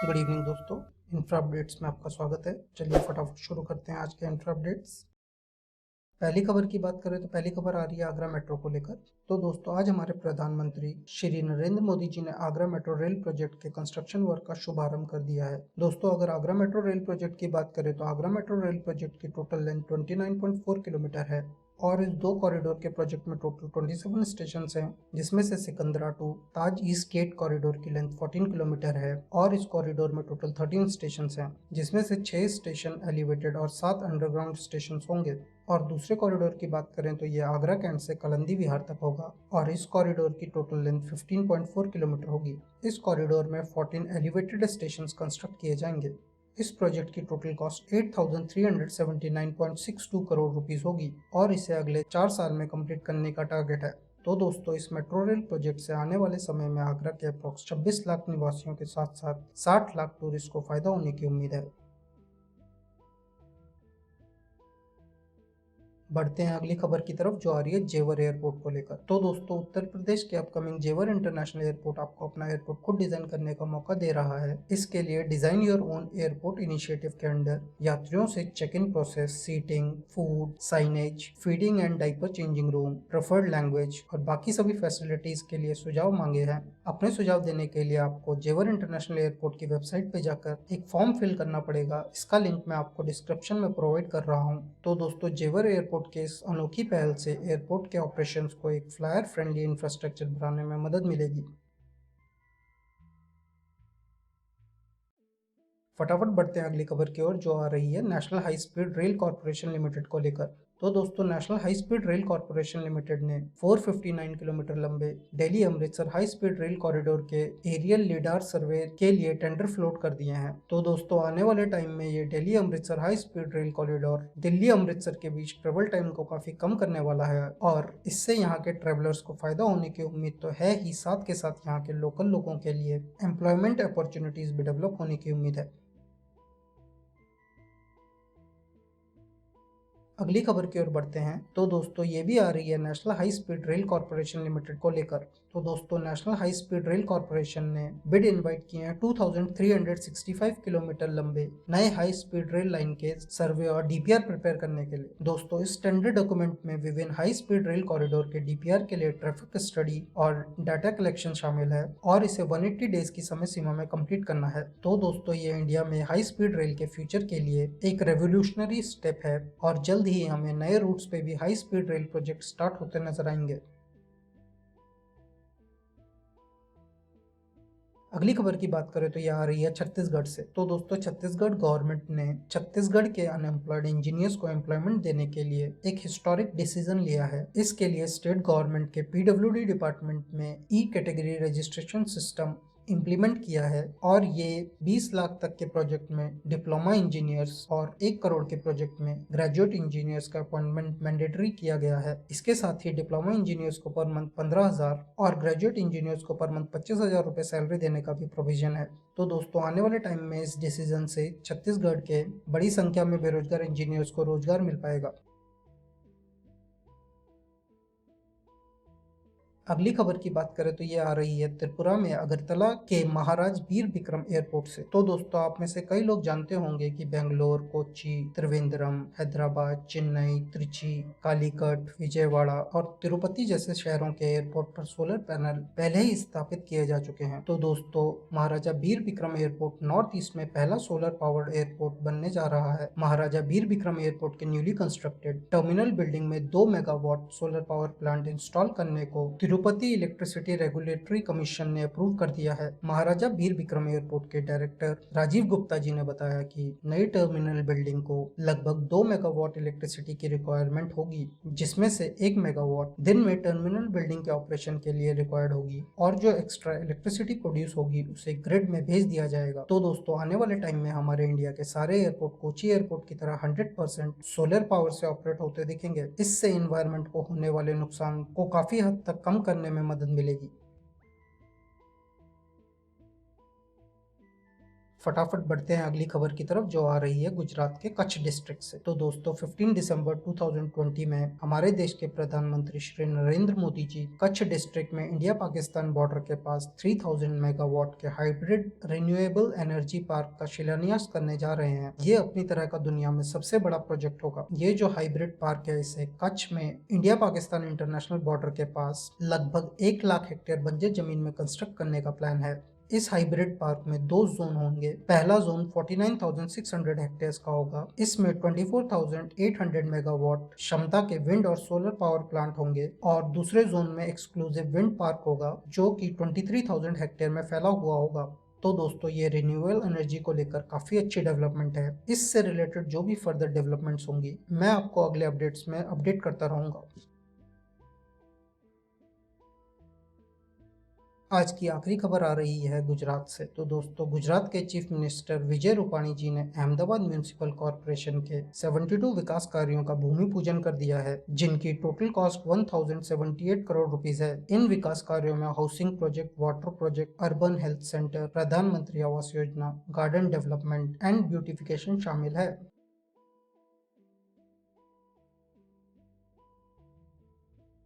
Good evening दोस्तों। Infra updates में आपका स्वागत है। चलिए फटाफट शुरू करते हैं आज के इंफ्रा अपडेट्स। पहली खबर की बात करें तो पहली खबर आ रही है आगरा मेट्रो को लेकर। तो दोस्तों आज हमारे प्रधानमंत्री श्री नरेंद्र मोदी जी ने आगरा मेट्रो रेल प्रोजेक्ट के कंस्ट्रक्शन वर्क का शुभारंभ कर दिया है। दोस्तों अगर आगरा मेट्रो रेल प्रोजेक्ट की बात करें तो आगरा मेट्रो रेल प्रोजेक्ट की टोटल लेंथ 29.4 किलोमीटर है और इस दो कॉरिडोर के प्रोजेक्ट में टोटल 27 स्टेशन हैं, जिसमें से Sikandra to Taj east gate corridor की लेंथ 14 किलोमीटर है और इस कॉरिडोर में टोटल 13 स्टेशन हैं, जिसमें से 6 स्टेशन एलिवेटेड और 7 अंडरग्राउंड स्टेशन होंगे। और दूसरे कॉरिडोर की बात करें तो ये आगरा कैंट से कलंदी विहार तक होगा और इस कॉरिडोर की टोटल लेंथ 15.4 किलोमीटर होगी। इस कॉरिडोर में 14 एलिवेटेड स्टेशन कंस्ट्रक्ट किए जाएंगे। इस प्रोजेक्ट की टोटल कॉस्ट 8,379.62 करोड़ रुपीस होगी और इसे अगले 4 साल में कंप्लीट करने का टारगेट है। तो दोस्तों इस मेट्रो रेल प्रोजेक्ट से आने वाले समय में आगरा के अप्रोक्स 26 लाख निवासियों के साथ साथ 60 लाख टूरिस्ट को फायदा होने की उम्मीद है। बढ़ते हैं अगली खबर की तरफ जो आ रही है जेवर एयरपोर्ट को लेकर। तो दोस्तों उत्तर प्रदेश के अपकमिंग जेवर इंटरनेशनल एयरपोर्ट आपको अपना एयरपोर्ट खुद डिजाइन करने का मौका दे रहा है। इसके लिए design your own airport initiative के अंडर यात्रियों से check in process, seating, food, signage, feeding and diaper changing room, preferred language और बाकी सभी फैसिलिटीज के लिए सुझाव मांगे हैं। अपने सुझाव देने के लिए आपको जेवर इंटरनेशनल एयरपोर्ट की वेबसाइट पे जाकर एक फॉर्म फिल करना पड़ेगा। इसका लिंक मैं आपको डिस्क्रिप्शन में प्रोवाइड कर रहा हूँ। तो दोस्तों जेवर एयरपोर्ट के इस अनोखी पहल से एयरपोर्ट के ऑपरेशंस को एक फ्लायर फ्रेंडली इंफ्रास्ट्रक्चर बनाने में मदद मिलेगी। फटाफट बढ़ते हैं अगली खबर की ओर जो आ रही है national high speed rail corporation limited को लेकर। तो दोस्तों national high speed rail corporation limited ने 459 किलोमीटर लंबे Delhi Amritsar high speed rail corridor के एरियल लीडार सर्वे के लिए टेंडर फ्लोट कर दिए हैं। तो दोस्तों आने वाले टाइम में ये Delhi Amritsar high speed rail corridor Delhi Amritsar के बीच ट्रेवल टाइम को काफी कम करने वाला है और इससे यहाँ के ट्रेवलर्स को फायदा होने की उम्मीद तो है ही, साथ के साथ यहाँ के लोकल लोगों के लिए एम्प्लॉयमेंट अपॉर्चुनिटीज भी डेवलप होने की उम्मीद है। अगली खबर की ओर बढ़ते हैं। तो दोस्तों ये भी आ रही है national high speed rail corporation limited को लेकर। तो दोस्तों national high speed rail corporation ने बिड इनवाइट किए हैं 2365 किलोमीटर लंबे नए हाई स्पीड रेल लाइन के सर्वे और डीपीआर प्रिपेयर करने के लिए। दोस्तों इस टेंडर डॉक्यूमेंट में विभिन्न हाई स्पीड रेल कॉरिडोर के डीपीआर के लिए ट्रैफिक स्टडी और डाटा कलेक्शन शामिल है और इसे 180 डेज की समय सीमा में कंप्लीट करना है। तो दोस्तों ये इंडिया में हाई स्पीड रेल के फ्यूचर के लिए एक रेवोल्यूशनरी स्टेप है और जल्द ही हमें नए रूट्स पे भी high speed rail project start होते नजर आएंगे। अगली खबर की बात करें तो ये आ रही है छत्तीसगढ़ से। तो दोस्तों छत्तीसगढ़ गवर्नमेंट ने छत्तीसगढ़ के अनएम्प्लॉयड इंजीनियर्स को एम्प्लॉयमेंट देने के लिए एक हिस्टोरिक डिसीजन लिया है। इसके लिए स्टेट गवर्नमेंट के पीडब्ल्यूडी डिपार्टमेंट में ई कैटेगरी रजिस्ट्रेशन सिस्टम इम्प्लीमेंट किया है और ये 20 लाख तक के प्रोजेक्ट में डिप्लोमा इंजीनियर्स और 1 करोड़ के प्रोजेक्ट में ग्रेजुएट इंजीनियर्स का अपॉइंटमेंट मैंडेटरी किया गया है। इसके साथ ही डिप्लोमा इंजीनियर्स को पर मंथ 15,000 और ग्रेजुएट इंजीनियर्स को पर मंथ 25,000 रुपए सैलरी देने का भी प्रोविजन है। तो दोस्तों आने वाले टाइम में इस डिसीजन से छत्तीसगढ़ के बड़ी संख्या में बेरोजगार इंजीनियर्स को रोजगार मिल पाएगा। अगली खबर की बात करें तो ये आ रही है त्रिपुरा में अगरतला के महाराज वीर विक्रम एयरपोर्ट से। तो दोस्तों आप में से कई लोग जानते होंगे कि बेंगलोर, कोच्चि, त्रिवेंद्रम, हैदराबाद, चेन्नई, त्रिची, कालीकट, विजयवाड़ा और तिरुपति जैसे शहरों के एयरपोर्ट पर सोलर पैनल पहले ही स्थापित किए जा चुके हैं। तो दोस्तों Maharaja Bir Vikram airport north east में पहला सोलर पावर्ड एयरपोर्ट बनने जा रहा है। महाराजा वीर विक्रम एयरपोर्ट के न्यूली कंस्ट्रक्टेड टर्मिनल बिल्डिंग में 2 megawatt solar power plant install करने को तिरुपति इलेक्ट्रिसिटी रेगुलेटरी कमीशन ने अप्रूव कर दिया है। महाराजा वीर विक्रम एयरपोर्ट के डायरेक्टर राजीव गुप्ता जी ने बताया कि नई टर्मिनल बिल्डिंग को लगभग 2 मेगावाट इलेक्ट्रिसिटी की रिक्वायरमेंट होगी, जिसमें से 1 मेगावाट दिन में टर्मिनल बिल्डिंग के ऑपरेशन के लिए रिक्वायर्ड होगी और जो एक्स्ट्रा इलेक्ट्रिसिटी प्रोड्यूस होगी उसे ग्रिड में भेज दिया जाएगा। तो दोस्तों आने वाले टाइम में हमारे इंडिया के सारे एयरपोर्ट कोची एयरपोर्ट की तरह 100% सोलर पावर से ऑपरेट होते दिखेंगे। इससे इन्वायरमेंट को होने वाले नुकसान को काफी हद तक कम करने में मदद मिलेगी। फटाफट बढ़ते हैं अगली खबर की तरफ जो आ रही है गुजरात के कच्छ डिस्ट्रिक्ट से। तो दोस्तों 15 दिसंबर 2020 में हमारे देश के प्रधानमंत्री श्री नरेंद्र मोदी जी कच्छ डिस्ट्रिक्ट में इंडिया पाकिस्तान बॉर्डर के पास 3000 मेगावाट के हाइब्रिड रिन्यूएबल एनर्जी पार्क का शिलान्यास करने जा रहे हैं। ये अपनी तरह का दुनिया में सबसे बड़ा प्रोजेक्ट होगा। ये जो हाइब्रिड पार्क है इसे कच्छ में इंडिया पाकिस्तान इंटरनेशनल बॉर्डर के पास लगभग 1 लाख हेक्टेयर बंजर जमीन में कंस्ट्रक्ट करने का प्लान है। इस हाइब्रिड पार्क में 2 जोन होंगे। पहला जोन 49,600 हेक्टेयर्स का होगा। इसमें 24,800 मेगावाट क्षमता के विंड और सोलर पावर प्लांट होंगे और दूसरे जोन में एक्सक्लूसिव विंड पार्क होगा जो कि 23,000 हेक्टेयर में फैला हुआ होगा। तो दोस्तों ये रिन्यूएबल एनर्जी को लेकर काफी अच्छी डेवलपमेंट है। इससे रिलेटेड जो भी फर्दर डेवलपमेंट्स होंगी मैं आपको अगले अपडेट्स में अपडेट करता रहूंगा। आज की आखिरी खबर आ रही है गुजरात से। तो दोस्तों गुजरात के चीफ मिनिस्टर विजय रूपाणी जी ने अहमदाबाद म्यूनिसिपल कॉर्पोरेशन के 72 विकास कार्यों का भूमि पूजन कर दिया है जिनकी टोटल कॉस्ट 1078 करोड़ रुपीस है। इन विकास कार्यों में housing project, water project, urban health centre, प्रधानमंत्री Awas Yojana, garden development and beautification शामिल है।